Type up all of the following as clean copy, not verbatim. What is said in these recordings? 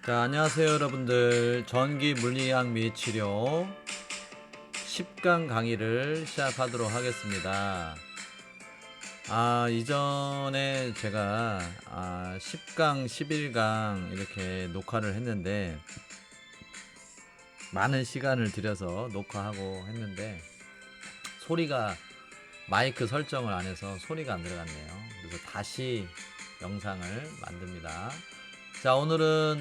자, 안녕하세요, 여러분들. 전기 물리학 및 치료 10강 강의를 시작하도록 하겠습니다. 이전에 제가 10강, 11강 이렇게 녹화를 했는데 많은 시간을 들여서 녹화하고 했는데 소리가 마이크 설정을 안 해서 소리가 안 들어갔네요. 그래서 다시 영상을 만듭니다. 자, 오늘은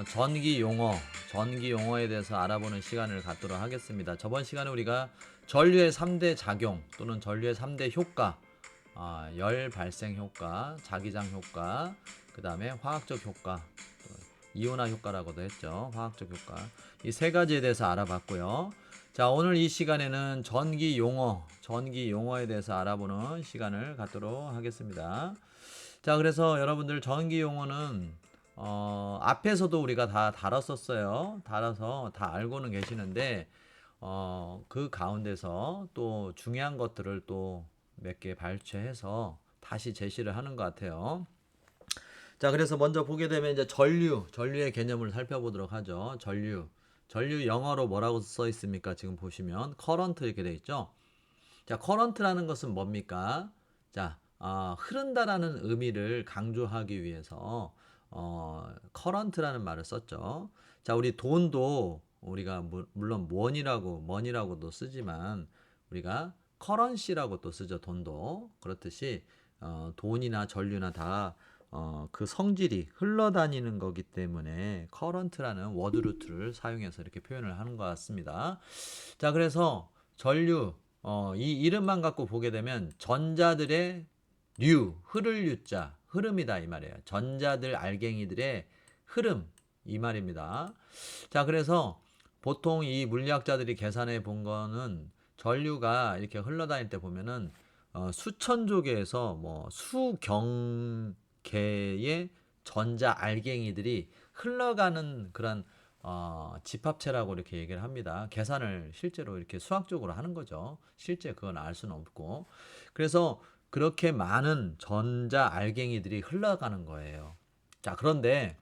전기 용어에 대해서 알아보는 시간을 갖도록 하겠습니다. 저번 시간에 우리가 전류의 3대 작용 또는 전류의 3대 효과, 열 발생 효과, 자기장 효과, 그 다음에 화학적 효과, 이온화 효과라고도 했죠. 화학적 효과. 이 세 가지에 대해서 알아봤고요. 자, 오늘 이 시간에는 전기 용어에 대해서 알아보는 시간을 갖도록 하겠습니다. 자, 그래서 여러분들 전기 용어는 앞에서도 우리가 다 다뤘었어요. 다뤄서 다 알고는 계시는데 그 가운데서 또 중요한 것들을 또 몇 개 발췌해서 다시 제시를 하는 것 같아요. 자, 그래서 먼저 보게 되면 이제 전류의 개념을 살펴보도록 하죠. 전류 영어로 뭐라고 써 있습니까? 지금 보시면 current 이렇게 돼 있죠. 자, current라는 것은 뭡니까? 자, 흐른다라는 의미를 강조하기 위해서 current라는 말을 썼죠. 자, 우리 돈도 우리가 물론 money라고도 쓰지만 우리가 currency라고 또 쓰죠. 돈도. 그렇듯이 돈이나 전류나 다 그 성질이 흘러다니는 거기 때문에 current라는 워드루트를 사용해서 이렇게 표현을 하는 것 같습니다. 자, 그래서 전류 이 이름만 갖고 보게 되면 전자들의 흐를 유자, 흐름이다 이 말이에요. 전자들 알갱이들의 흐름 이 말입니다. 자, 그래서 보통 이 물리학자들이 계산해 본 거는 전류가 이렇게 흘러다닐 때 보면은 수천 조개에서 뭐 수경 개의 전자 알갱이들이 흘러가는 그런 집합체라고 이렇게 얘기를 합니다. 계산을 실제로 이렇게 수학적으로 하는 거죠. 실제 그건 알 수는 없고. 그래서 그렇게 많은 전자 알갱이들이 흘러가는 거예요. 자, 그런데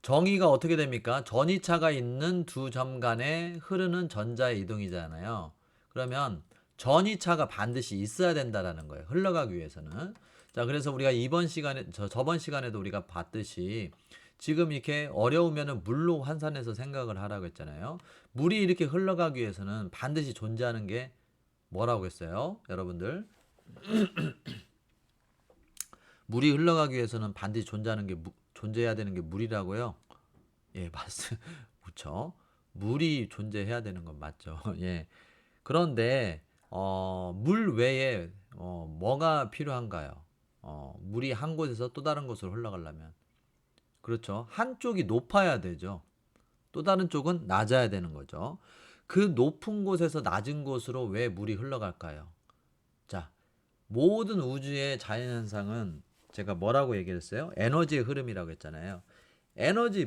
정의가 어떻게 됩니까? 전이차가 있는 두 점 간에 흐르는 전자의 이동이잖아요. 그러면 전이차가 반드시 있어야 된다라는 거예요. 흘러가기 위해서는. 자, 그래서 우리가 저번 시간에도 우리가 봤듯이 지금 이렇게 어려우면은 물로 환산해서 생각을 하라고 했잖아요. 물이 이렇게 흘러가기 위해서는 반드시 존재하는 게 뭐라고 했어요? 여러분들. 물이 흘러가기 위해서는 반드시 존재해야 되는 게 물이라고요? 예, 맞습니다. 그렇죠. 물이 존재해야 되는 건 맞죠. 예. 그런데 물 외에 뭐가 필요한가요? 물이 한 곳에서 또 다른 곳으로 흘러가려면 그렇죠. 한쪽이 높아야 되죠. 또 다른 쪽은 낮아야 되는 거죠. 그 높은 곳에서 낮은 곳으로 왜 물이 흘러갈까요? 자, 모든 우주의 자연현상은 제가 뭐라고 얘기했어요? 에너지의 흐름이라고 했잖아요.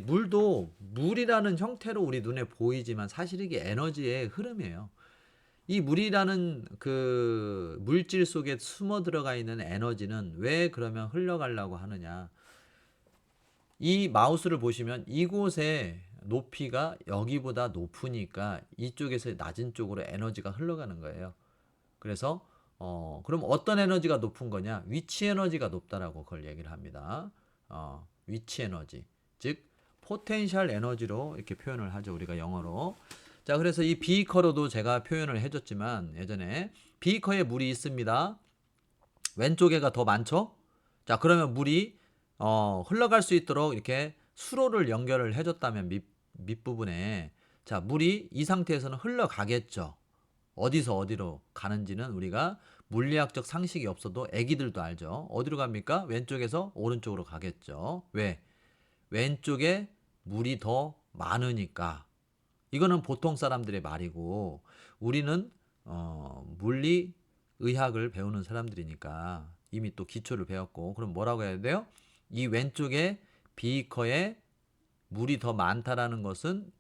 물도 물이라는 형태로 우리 눈에 보이지만 사실 이게 에너지의 흐름이에요. 이 물이라는 그 물질 속에 숨어 들어가 있는 에너지는 왜 그러면 흘러가려고 하느냐? 이 마우스를 보시면 이곳의 높이가 여기보다 높으니까 이쪽에서 낮은 쪽으로 에너지가 흘러가는 거예요. 그래서 그럼 어떤 에너지가 높은 거냐? 위치 에너지가 높다라고 그걸 얘기를 합니다. 위치 에너지. 즉 포텐셜 에너지로 이렇게 표현을 하죠. 우리가 영어로. 자, 그래서 이 비커로도 제가 표현을 해줬지만 예전에 비커에 물이 있습니다. 왼쪽에가 더 많죠? 자, 그러면 물이 흘러갈 수 있도록 이렇게 수로를 연결을 해줬다면 밑부분에 자, 물이 이 상태에서는 흘러가겠죠. 어디서 어디로 가는지는 우리가 물리학적 상식이 없어도 애기들도 알죠. 어디로 갑니까? 왼쪽에서 오른쪽으로 가겠죠. 왜? 왼쪽에 물이 더 많으니까. 이거는 보통 사람들의 말이고 우리는 물리의학을 배우는 사람들이니까 이미 또 기초를 배웠고 그럼 뭐라고 해야 돼요? 이 왼쪽에 비커에 물이 더 많다라는 것은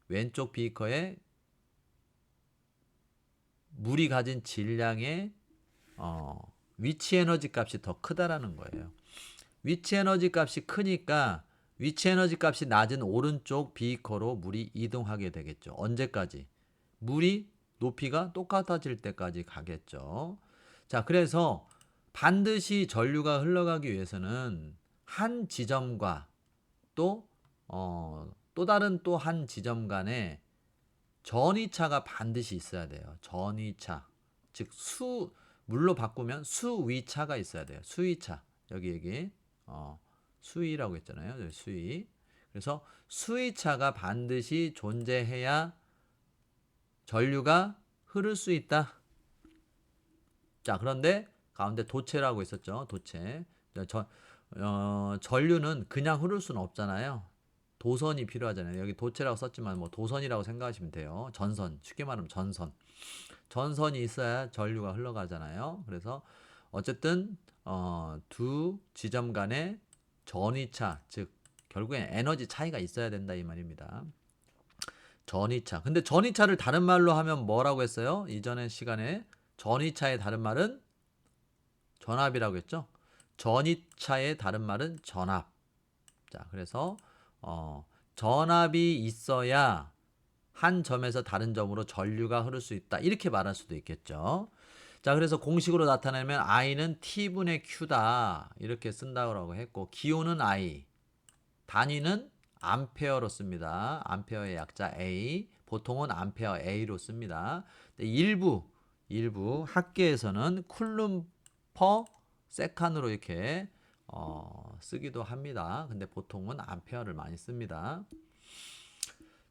왼쪽 비커에 물이 가진 질량의 위치 에너지 값이 더 크다라는 거예요. 위치 에너지 값이 크니까 위치 에너지 값이 낮은 오른쪽 비커로 물이 이동하게 되겠죠. 언제까지? 물이 높이가 똑같아질 때까지 가겠죠. 자, 그래서 반드시 전류가 흘러가기 위해서는 한 지점과 또 다른 또 한 지점 간에 전위차가 반드시 있어야 돼요. 전위차. 즉 물로 바꾸면 수위차가 있어야 돼요. 수위차. 여기 수위라고 했잖아요. 여기 수위. 그래서 수위차가 반드시 존재해야 전류가 흐를 수 있다. 자, 그런데 가운데 도체라고 있었죠. 도체. 전류는 그냥 흐를 수는 없잖아요. 도선이 필요하잖아요. 여기 도체라고 썼지만 뭐 도선이라고 생각하시면 돼요. 전선. 쉽게 말하면 전선. 전선이 있어야 전류가 흘러가잖아요. 그래서 어쨌든 두 지점 간에 전위차, 즉 결국엔 에너지 차이가 있어야 된다 이 말입니다. 전위차. 근데 전위차를 다른 말로 하면 뭐라고 했어요? 이전의 시간에 전위차의 다른 말은 전압이라고 했죠. 전위차의 다른 말은 전압. 자, 그래서 전압이 있어야 한 점에서 다른 점으로 전류가 흐를 수 있다. 이렇게 말할 수도 있겠죠. 자, 그래서 공식으로 나타내면 I는 T분의 Q다. 이렇게 쓴다고 했고, 기호는 I, 단위는 암페어로 씁니다. 암페어의 약자 A, 보통은 암페어 A로 씁니다. 일부 학계에서는 쿨룸 퍼 세칸으로 이렇게 쓰기도 합니다. 근데 보통은 암페어를 많이 씁니다.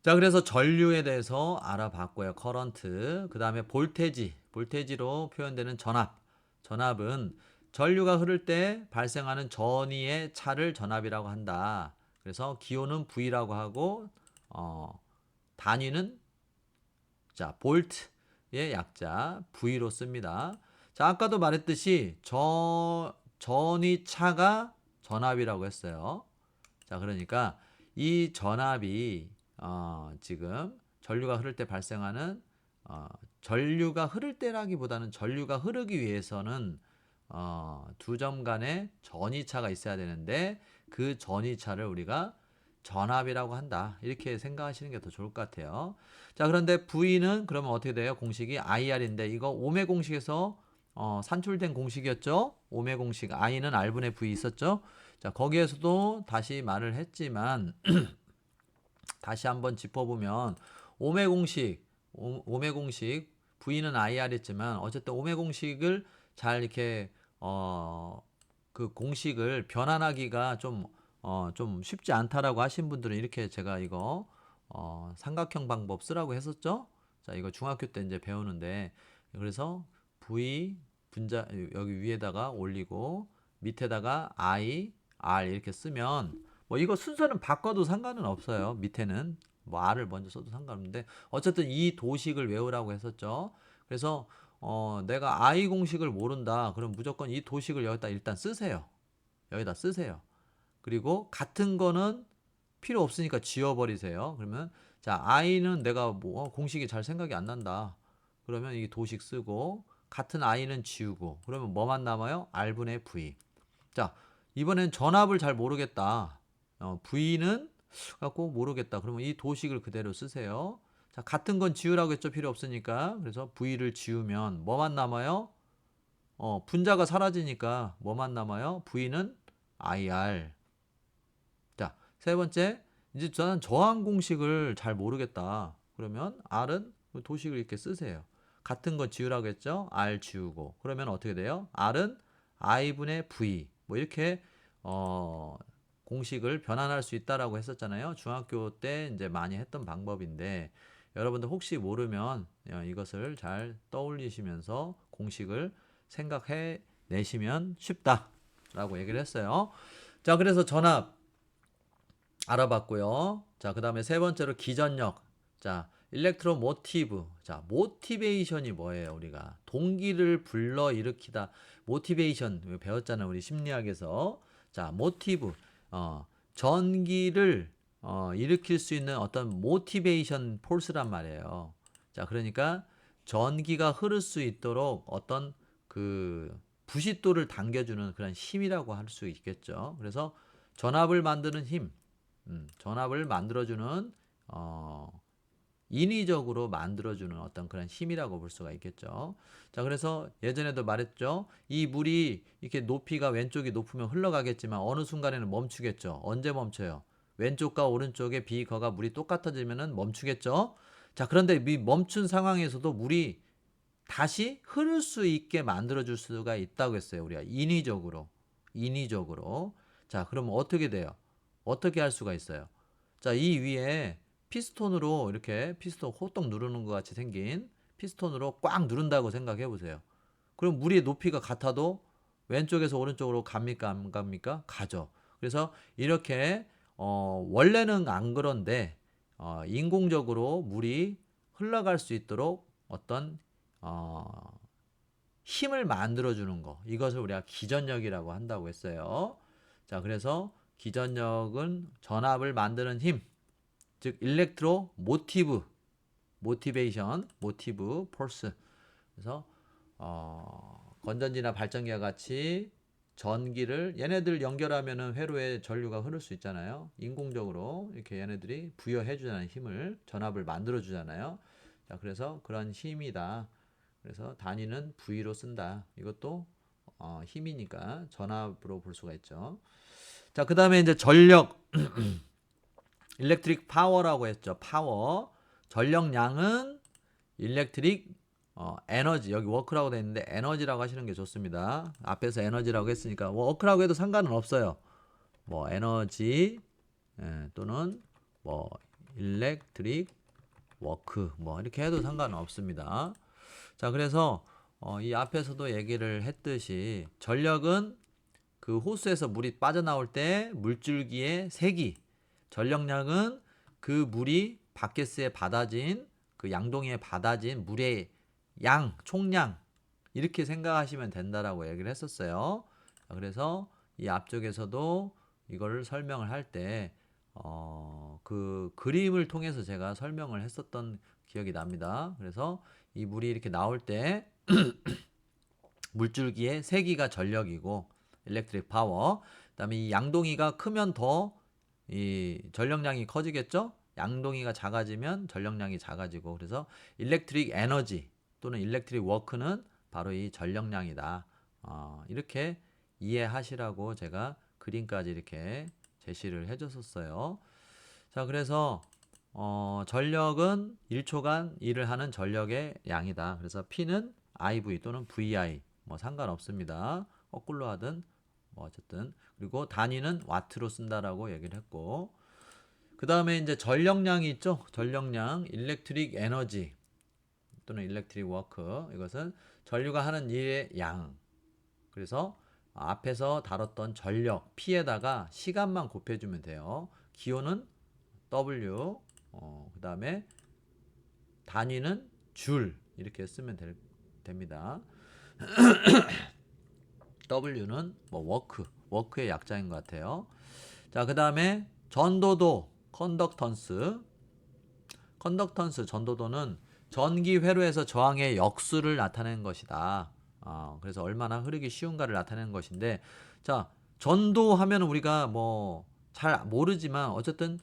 자, 그래서 전류에 대해서 알아봤고요. 커런트. 그 다음에 볼테지로 표현되는 전압. 전압은 전류가 흐를 때 발생하는 전위의 차를 전압이라고 한다. 그래서 기호는 V라고 하고 단위는 자, 볼트의 약자 V로 씁니다. 자, 아까도 말했듯이 전위차가 전압이라고 했어요. 자, 그러니까 이 전압이 지금 전류가 흐를 때 발생하는 전류가 흐를 때라기보다는 전류가 흐르기 위해서는 두 점 간에 전위차가 있어야 되는데 그 전위차를 우리가 전압이라고 한다. 이렇게 생각하시는 게 더 좋을 것 같아요. 자, 그런데 V는 그러면 어떻게 돼요? 공식이 IR인데 이거 오메 공식에서 산출된 공식이었죠? 오메 공식 I는 R분의 V 있었죠? 자, 거기에서도 다시 말을 했지만 다시 한번 짚어보면 오메 공식 V는 IR 했지만 어쨌든 오메 공식을 잘 이렇게 그 공식을 변환하기가 좀 쉽지 않다라고 하신 분들은 이렇게 제가 이거 삼각형 방법 쓰라고 했었죠. 자, 이거 중학교 때 이제 배우는데 그래서 V 분자 여기 위에다가 올리고 밑에다가 I, R 이렇게 쓰면 뭐 이거 순서는 바꿔도 상관은 없어요. 밑에는 뭐 R을 먼저 써도 상관없는데 어쨌든 이 도식을 외우라고 했었죠. 그래서 내가 I 공식을 모른다. 그럼 무조건 이 도식을 여기다 일단 쓰세요. 여기다 쓰세요. 그리고 같은 거는 필요 없으니까 지워버리세요. 그러면 자, I는 내가 뭐 공식이 잘 생각이 안 난다. 그러면 이 도식 쓰고 같은 I는 지우고 그러면 뭐만 남아요? R분의 V. 자, 이번엔 전압을 잘 모르겠다. V는 갖고 모르겠다. 그러면 이 도식을 그대로 쓰세요. 자, 같은 건 지우라고 했죠. 필요 없으니까. 그래서 V를 지우면 뭐만 남아요? 분자가 사라지니까 뭐만 남아요? V는 IR. 자, 세 번째. 이제 저는 저항 공식을 잘 모르겠다. 그러면 R은 도식을 이렇게 쓰세요. 같은 거 지우라고 했죠? R 지우고. 그러면 어떻게 돼요? R은 I분의 V. 뭐 이렇게 공식을 변환할 수 있다라고 했었잖아요. 중학교 때 이제 많이 했던 방법인데 여러분들 혹시 모르면 이것을 잘 떠올리시면서 공식을 생각해 내시면 쉽다라고 얘기를 했어요. 자, 그래서 전압 알아봤고요. 자, 그 다음에 세 번째로 기전력. 자, 일렉트로 모티브. 자, 모티베이션이 뭐예요? 우리가 동기를 불러일으키다. 모티베이션 배웠잖아요. 우리 심리학에서. 자, 모티브. 전기를 일으킬 수 있는 어떤 모티베이션 폴스란 말이에요. 자, 그러니까 전기가 흐를 수 있도록 어떤 그 부싯돌을 당겨주는 그런 힘이라고 할 수 있겠죠. 그래서 전압을 만드는 힘. 전압을 만들어주는 인위적으로 만들어주는 어떤 그런 힘이라고 볼 수가 있겠죠. 자, 그래서 예전에도 말했죠. 이 물이 이렇게 높이가 왼쪽이 높으면 흘러가겠지만 어느 순간에는 멈추겠죠. 언제 멈춰요? 왼쪽과 오른쪽의 비거가 물이 똑같아지면은 멈추겠죠. 자, 그런데 이 멈춘 상황에서도 물이 다시 흐를 수 있게 만들어줄 수가 있다고 했어요. 우리가 인위적으로. 인위적으로. 자, 그러면 어떻게 돼요? 어떻게 할 수가 있어요? 자, 이 위에 피스톤으로 이렇게 피스톤 호떡 누르는 것 같이 생긴 피스톤으로 꽉 누른다고 생각해 보세요. 그럼 물의 높이가 같아도 왼쪽에서 오른쪽으로 갑니까? 안 갑니까? 가죠. 그래서 이렇게 원래는 안 그런데 인공적으로 물이 흘러갈 수 있도록 어떤 힘을 만들어주는 거, 이것을 우리가 기전력이라고 한다고 했어요. 자, 그래서 기전력은 전압을 만드는 힘, 즉 일렉트로 모티브, 모티베이션, 모티브, 폴스. 그래서 건전지나 발전기와 같이 전기를 얘네들 연결하면은 회로에 전류가 흐를 수 있잖아요. 인공적으로 이렇게 얘네들이 부여해 주잖아요. 힘을, 전압을 만들어 주잖아요. 자, 그래서 그런 힘이다. 그래서 단위는 V로 쓴다. 이것도 힘이니까 전압으로 볼 수가 있죠. 자, 그 다음에 이제 전력, 일렉트릭 파워라고 했죠. 파워. 전력량은 일렉트릭 에너지, 여기 워크라고 되어 있는데 에너지라고 하시는 게 좋습니다. 앞에서 에너지라고 했으니까 워크라고 해도 상관은 없어요. 뭐 에너지 또는 뭐 일렉트릭 워크 뭐 이렇게 해도 상관은 없습니다. 자, 그래서 이 앞에서도 얘기를 했듯이 전력은 그 호스에서 물이 빠져나올 때 물줄기의 세기, 전력량은 그 물이 바켓스에 받아진 그 양동이에 받아진 물의 양, 총량 이렇게 생각하시면 된다라고 얘기를 했었어요. 그래서 이 앞쪽에서도 이거를 설명을 할 때 그 그림을 통해서 제가 설명을 했었던 기억이 납니다. 그래서 이 물이 이렇게 나올 때 물줄기의 세기가 전력이고 일렉트릭 파워. 그다음에 이 양동이가 크면 더 이 전력량이 커지겠죠? 양동이가 작아지면 전력량이 작아지고 그래서 일렉트릭 에너지 또는 일렉트릭 워크는 바로 이 전력량이다. 이렇게 이해하시라고 제가 그림까지 이렇게 제시를 해줬었어요. 자, 그래서 전력은 1초간 일을 하는 전력의 양이다. 그래서 P는 IV 또는 VI 뭐 상관없습니다. 거꾸로 하든 뭐 어쨌든 그리고 단위는 와트로 쓴다라고 얘기를 했고 그 다음에 이제 전력량이 있죠. 전력량, 일렉트릭 에너지 또는 일렉트릭 워크 이것은 전류가 하는 일의 양. 그래서 앞에서 다뤘던 전력 P에다가 시간만 곱해주면 돼요. 기호는 W, 그 다음에 단위는 줄 이렇게 쓰면 됩니다. W는 뭐 워크의 약자인 것 같아요. 자, 그 다음에 전도도, 컨덕턴스, 전도도는 전기 회로에서 저항의 역수를 나타내는 것이다. 그래서 얼마나 흐르기 쉬운가를 나타내는 것인데, 자, 전도하면 우리가 뭐 잘 모르지만 어쨌든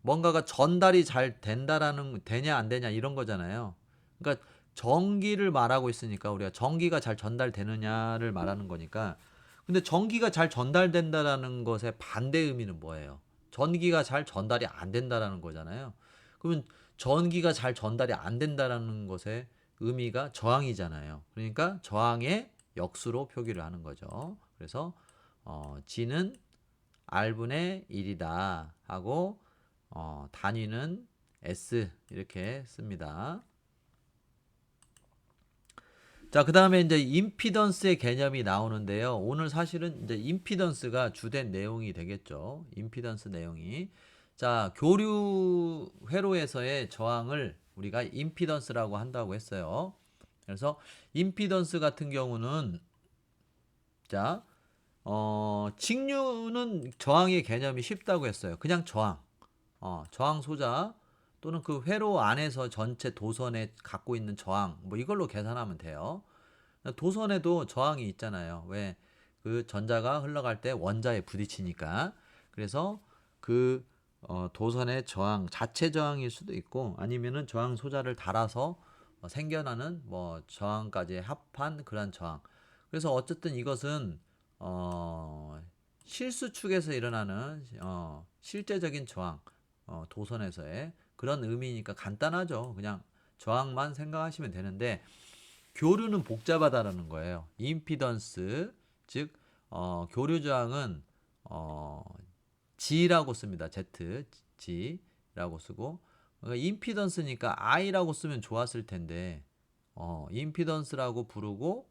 뭔가가 전달이 잘 되냐 안 되냐 이런 거잖아요. 그러니까 전기를 말하고 있으니까 우리가 전기가 잘 전달되느냐를 말하는 거니까. 근데 전기가 잘 전달된다라는 것의 반대 의미는 뭐예요? 전기가 잘 전달이 안 된다라는 거잖아요. 그러면 전기가 잘 전달이 안 된다라는 것의 의미가 저항이잖아요. 그러니까 저항의 역수로 표기를 하는 거죠. 그래서 G는 R분의 1이다 하고 단위는 S 이렇게 씁니다. 자, 그 다음에 이제 임피던스의 개념이 나오는데요. 오늘 사실은 이제 임피던스가 주된 내용이 되겠죠. 임피던스 내용이. 자, 교류 회로에서의 저항을 우리가 임피던스라고 한다고 했어요. 그래서 임피던스 같은 경우는 자, 직류는 저항의 개념이 쉽다고 했어요. 그냥 저항. 저항 소자 또는 그 회로 안에서 전체 도선에 갖고 있는 저항 뭐 이걸로 계산하면 돼요. 도선에도 저항이 있잖아요. 왜? 그 전자가 흘러갈 때 원자에 부딪히니까. 그래서 그 도선의 저항 자체 저항일 수도 있고 아니면은 저항 소자를 달아서 생겨나는 뭐 저항까지 합한 그런 저항. 그래서 어쨌든 이것은 어, 실수축에서 일어나는 실제적인 저항, 도선에서의 그런 의미니까 간단하죠. 그냥 저항만 생각하시면 되는데 교류는 복잡하다라는 거예요. 임피던스, 즉 교류 저항은 어, G라고 씁니다. Z, G라고 쓰고 그러니까 임피던스니까 I라고 쓰면 좋았을 텐데 임피던스라고 부르고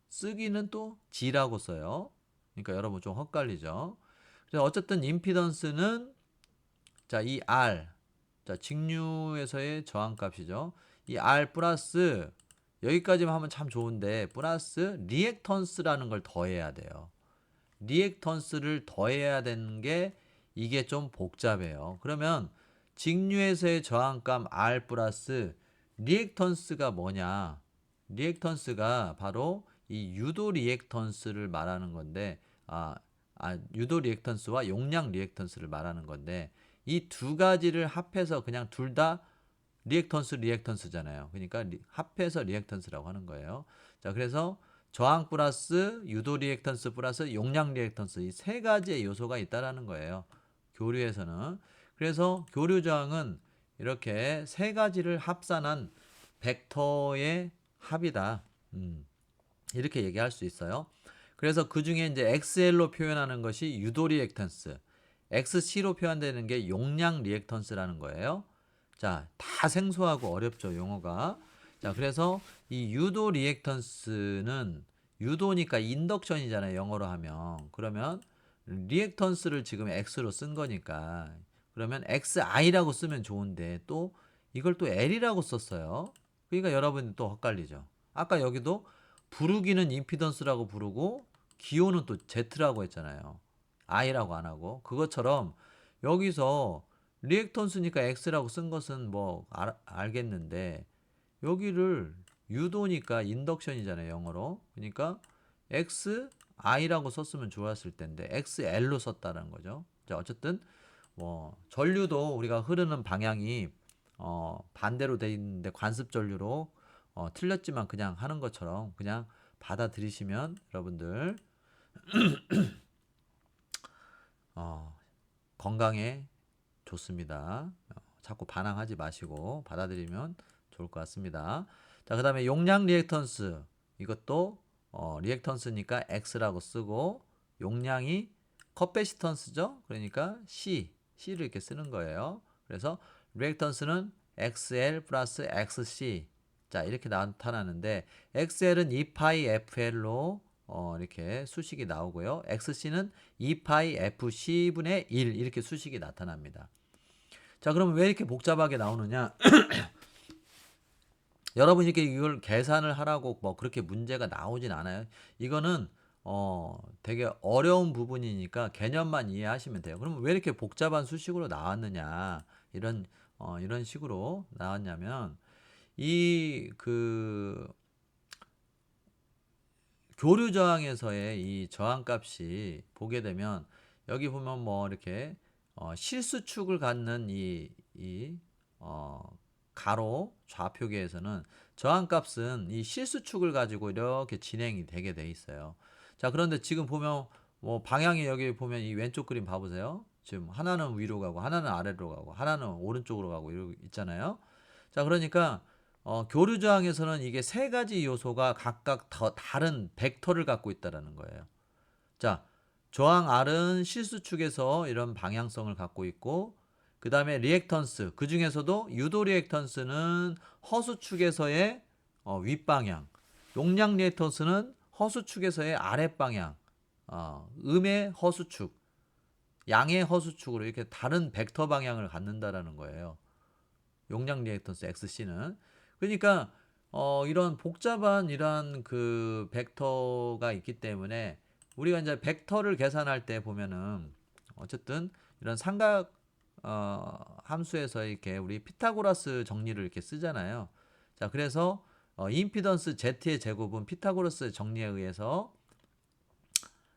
쓰기는 또 G라고 써요. 그러니까 여러분 좀 헛갈리죠. 그래서 어쨌든 임피던스는 자, 이 R 자, 직류에서의 저항값이죠. 이 R 플러스 여기까지만 하면 참 좋은데 플러스 리액턴스라는 걸 더해야 돼요. 리액턴스를 더해야 되는 게 이게 좀 복잡해요. 그러면 직류에서의 저항값 R 플러스 리액턴스가 뭐냐? 리액턴스가 바로 이 유도 리액턴스를 말하는 건데 유도 리액턴스와 용량 리액턴스를 말하는 건데 이 두 가지를 합해서 그냥 둘 다 리액턴스잖아요. 그러니까 합해서 리액턴스라고 하는 거예요. 자, 그래서 저항 플러스 유도 리액턴스 플러스 용량 리액턴스 이 세 가지의 요소가 있다라는 거예요. 교류에서는. 그래서 교류 저항은 이렇게 세 가지를 합산한 벡터의 합이다. 이렇게 얘기할 수 있어요. 그래서 그 중에 이제 XL로 표현하는 것이 유도 리액턴스, XC로 표현되는 게 용량 리액턴스라는 거예요. 자, 다 생소하고 어렵죠, 용어가. 자, 그래서 이 유도 리액턴스는 유도니까 인덕션이잖아요, 영어로 하면. 그러면 리액턴스를 지금 X로 쓴 거니까 그러면 XI라고 쓰면 좋은데 또 이걸 또 L이라고 썼어요. 그러니까 여러분 또 헷갈리죠. 아까 여기도 부르기는 임피던스라고 부르고 기호는 또 Z라고 했잖아요. I라고 안 하고 그것처럼 여기서 리액턴스니까 X라고 쓴 것은 뭐 알겠는데 여기를 유도니까 인덕션이잖아요, 영어로. 그러니까 XI라고 썼으면 좋았을 텐데 XL로 썼다는 거죠. 자, 어쨌든 뭐 전류도 우리가 흐르는 방향이 반대로 돼 있는데 관습 전류로 틀렸지만 그냥 하는 것처럼 그냥 받아들이시면 여러분들 어, 건강에 좋습니다. 자꾸 반항하지 마시고 받아들이면 좋을 것 같습니다. 자, 그 다음에 용량 리액턴스 이것도 리액턴스니까 X라고 쓰고 용량이 커패시턴스죠. 그러니까 C를 이렇게 쓰는 거예요. 그래서 리액턴스는 XL 플러스 XC 자 이렇게 나타나는데 XL은 2파이 FL로 이렇게 수식이 나오고요. XC는 2파이 FC분의 1 이렇게 수식이 나타납니다. 자, 그러면 왜 이렇게 복잡하게 나오느냐? 여러분이 이렇게 이걸 계산을 하라고 뭐 그렇게 문제가 나오진 않아요. 이거는 되게 어려운 부분이니까 개념만 이해하시면 돼요. 그러면 왜 이렇게 복잡한 수식으로 나왔느냐? 이런 식으로 나왔냐면 이 그 교류 저항에서의 이 저항값이 보게 되면 여기 보면 뭐 이렇게 실수축을 갖는 가로 좌표계에서는 저항값은 이 실수축을 가지고 이렇게 진행이 되게 돼 있어요. 자, 그런데 지금 보면 뭐 방향이 여기 보면 이 왼쪽 그림 봐보세요. 지금 하나는 위로 가고 하나는 아래로 가고 하나는 오른쪽으로 가고 이러고 있잖아요. 자, 그러니까 교류 저항에서는 이게 세 가지 요소가 각각 더 다른 벡터를 갖고 있다라는 거예요. 자, 저항 R은 실수축에서 이런 방향성을 갖고 있고 그 다음에 리액턴스 그 중에서도 유도 리액턴스는 허수축에서의 윗방향 용량 리액턴스는 허수축에서의 아랫방향 음의 허수축 양의 허수축으로 이렇게 다른 벡터 방향을 갖는다라는 거예요. 용량 리액턴스 XC는 그러니까 이런 복잡한 이런 그 벡터가 있기 때문에 우리가 이제 벡터를 계산할 때 보면은 어쨌든 이런 삼각 함수에서 이렇게 우리 피타고라스 정리를 이렇게 쓰잖아요. 자, 그래서 임피던스 Z의 제곱은 피타고라스 정리에 의해서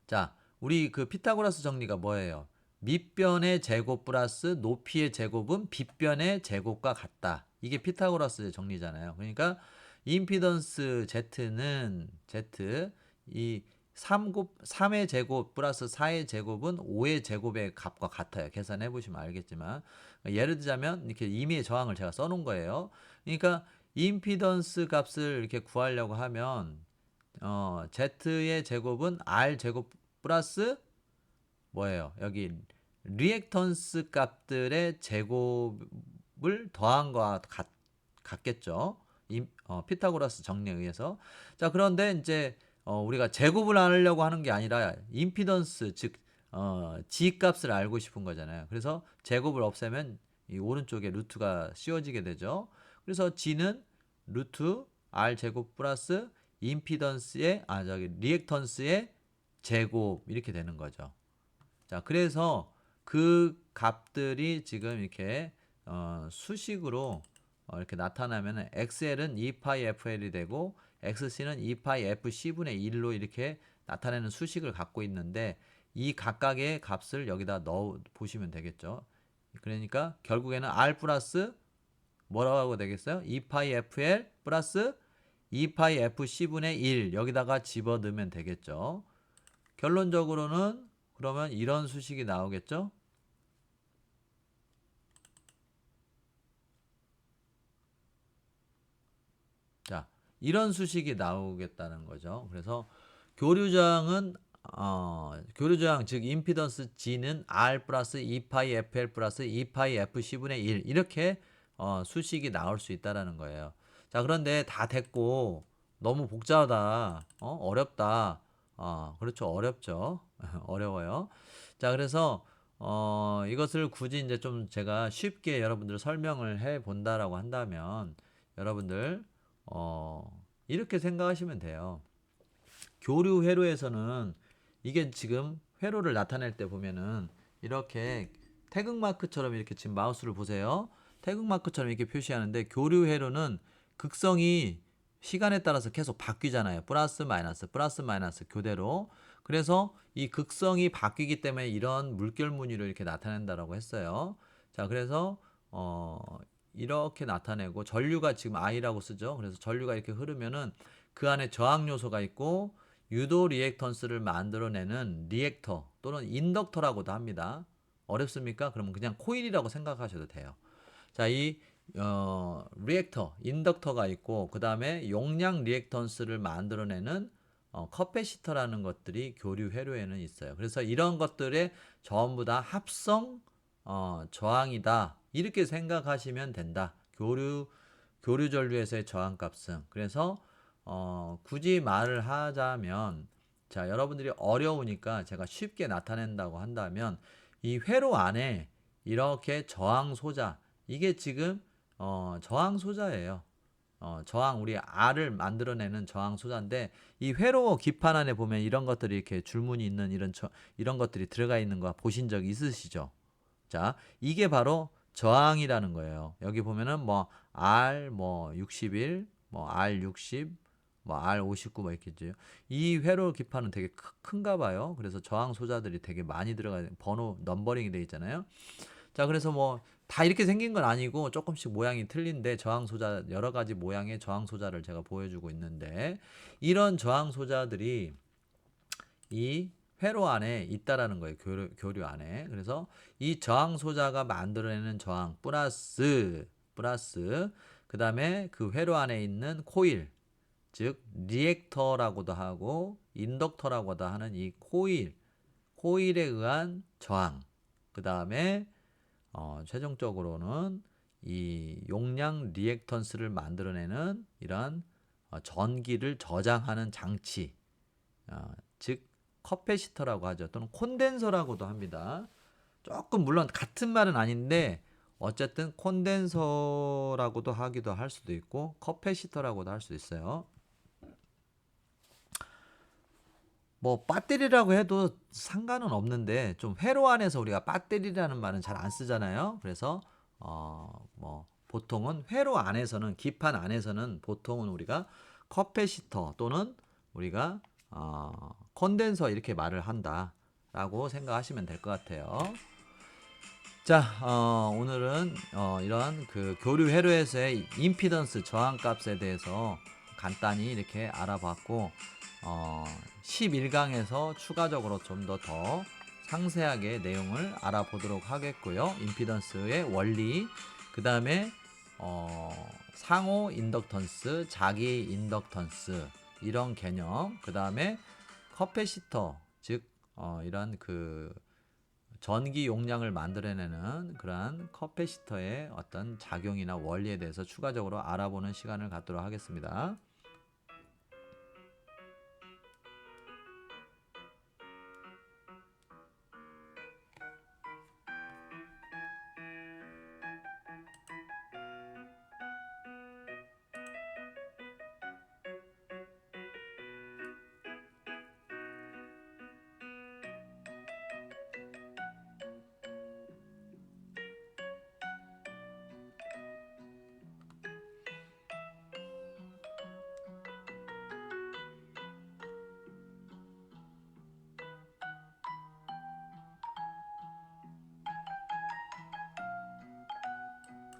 자, 우리 그 피타고라스 정리가 뭐예요? 밑변의 제곱 플러스 높이의 제곱은 빗변의 제곱과 같다. 이게 피타고라스의 정리잖아요. 그러니까 임피던스 Z는 Z 이 3의 제곱 플러스 4의 제곱은 5의 제곱의 값과 같아요. 계산해 보시면 알겠지만 예를 들자면 이렇게 임의의 저항을 제가 써놓은 거예요. 그러니까 임피던스 값을 이렇게 구하려고 하면 Z의 제곱은 R 제곱 플러스 뭐예요? 여기 리액턴스 값들의 제곱을 더한 거와 같겠죠. 피타고라스 정리에 의해서. 자, 그런데 이제 우리가 제곱을 하려고 하는 게 아니라 임피던스 즉 G 값을 알고 싶은 거잖아요. 그래서 제곱을 없애면 이 오른쪽에 루트가 씌워지게 되죠. 그래서 G는 루트 R 제곱 플러스 임피던스의 리액턴스의 제곱 이렇게 되는 거죠. 자, 그래서 그 값들이 지금 이렇게 수식으로 이렇게 나타나면 XL은 2파이 FL이 되고 XC는 2파이 FC분의 1로 이렇게 나타내는 수식을 갖고 있는데 이 각각의 값을 여기다 넣어 보시면 되겠죠. 그러니까 결국에는 R 플러스 뭐라고 되겠어요? 2파이 FL 플러스 2파이 FC분의 1 여기다가 집어넣으면 되겠죠. 결론적으로는 그러면 이런 수식이 나오겠죠? 자, 이런 수식이 나오겠다는 거죠. 그래서 교류저항은 교류저항 즉 임피던스 G는 R 플러스 2파이 FL 플러스 2파이 FC분의 1 이렇게 수식이 나올 수 있다라는 거예요. 자, 그런데 다 됐고 너무 복잡하다. 어렵다. 그렇죠. 어렵죠. 어려워요. 자, 그래서 이것을 굳이 이제 좀 제가 쉽게 여러분들 설명을 해 본다라고 한다면 여러분들 이렇게 생각하시면 돼요. 교류 회로에서는 이게 지금 회로를 나타낼 때 보면은 이렇게 태극마크처럼 이렇게 지금 마우스를 보세요. 태극마크처럼 이렇게 표시하는데 교류 회로는 극성이 시간에 따라서 계속 바뀌잖아요. 플러스 마이너스 교대로. 그래서 이 극성이 바뀌기 때문에 이런 물결 무늬를 이렇게 나타낸다라고 했어요. 자, 그래서 이렇게 나타내고 전류가 지금 I라고 쓰죠. 그래서 전류가 이렇게 흐르면은 그 안에 저항 요소가 있고 유도 리액턴스를 만들어내는 리액터 또는 인덕터라고도 합니다. 어렵습니까? 그러면 그냥 코일이라고 생각하셔도 돼요. 자, 이 리액터, 인덕터가 있고 그 다음에 용량 리액턴스를 만들어내는 커패시터라는 것들이 교류 회로에는 있어요. 그래서 이런 것들의 전부 다 합성 저항이다. 이렇게 생각하시면 된다. 교류 전류에서의 저항값은. 그래서 굳이 말을 하자면 자, 여러분들이 어려우니까 제가 쉽게 나타낸다고 한다면 이 회로 안에 이렇게 저항 소자 이게 지금 저항 소자예요. 저항 우리 R을 만들어내는 저항 소자인데 이 회로 기판 안에 보면 이런 것들이 이렇게 줄무늬 있는 이런 것들이 들어가 있는 거 보신 적 있으시죠? 자, 이게 바로 저항이라는 거예요. 여기 보면은 뭐 R 뭐 61, 뭐 R 60, 뭐 R 59 뭐 있겠죠. 이 회로 기판은 되게 큰가 봐요. 그래서 저항 소자들이 되게 많이 들어가 번호 넘버링이 돼 있잖아요. 자, 그래서 뭐 다 이렇게 생긴 건 아니고 조금씩 모양이 틀린데 저항 소자 여러 가지 모양의 저항 소자를 제가 보여주고 있는데 이런 저항 소자들이 이 회로 안에 있다라는 거예요. 교류 안에. 그래서 이 저항 소자가 만들어내는 저항 플러스 그 다음에 그 회로 안에 있는 코일 즉 리액터라고도 하고 인덕터라고도 하는 이 코일에 의한 저항 그 다음에 최종적으로는 이 용량 리액턴스를 만들어내는 이런 전기를 저장하는 장치 즉 커패시터라고 하죠. 또는 콘덴서라고도 합니다. 조금 물론 같은 말은 아닌데 어쨌든 콘덴서라고도 하기도 할 수도 있고 커패시터라고도 할 수도 있어요. 뭐 배터리라고 해도 상관은 없는데 좀 회로 안에서 우리가 배터리라는 말은 잘 안 쓰잖아요. 그래서 뭐 보통은 회로 안에서는 기판 안에서는 보통은 우리가 커패시터 또는 우리가 콘덴서 이렇게 말을 한다라고 생각하시면 될 것 같아요. 자, 오늘은 이런 그 교류 회로에서의 임피던스 저항값에 대해서 간단히 이렇게 알아봤고, 11강에서 추가적으로 좀 더 상세하게 내용을 알아보도록 하겠고요. 임피던스의 원리, 그 다음에 상호 인덕턴스, 자기 인덕턴스 이런 개념, 그 다음에 커패시터, 즉 이런 그 전기 용량을 만들어내는 그러한 커패시터의 어떤 작용이나 원리에 대해서 추가적으로 알아보는 시간을 갖도록 하겠습니다.